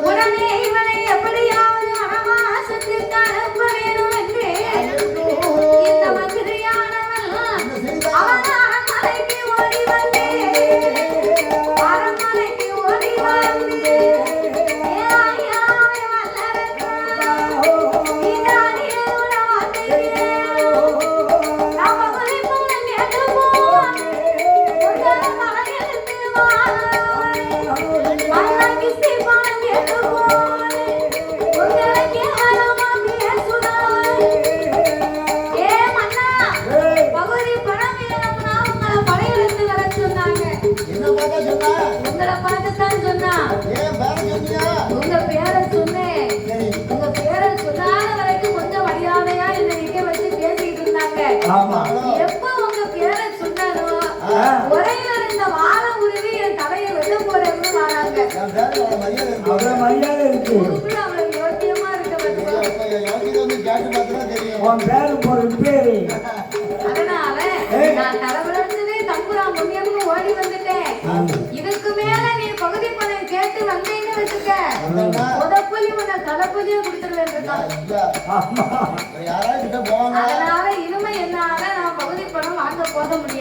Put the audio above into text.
உடனே இவனை எப்படியாவது வனவாசத்திற்கு அனுப்ப வேணும் என்று இந்த மந்திரியானவன் அவன் அரண்மனைக்கு ஓடி வந்து எப்ப உங்க பேரை சொன்னாரோ ஒரேல இருந்த வாழ உருவி என் தலையை வெட்ட போறேன்னு வராங்க. அவளுக்கு யோக்கியமா இருக்க அதனால நான் தலைவரத்துலே தம்புரா முன்னியம்னு ஓடி வந்துட்டேன். இதுக்கு மேல நீ பகுதி பணம் கேட்டு வந்தீங்கன்னு வச்சுக்க உதப்புலி உன்னை தலைப்புலியே கொடுத்துருவேன். அதனால இனிமே என்னால நான் பகுதி பணம் வாங்க போக முடியாது.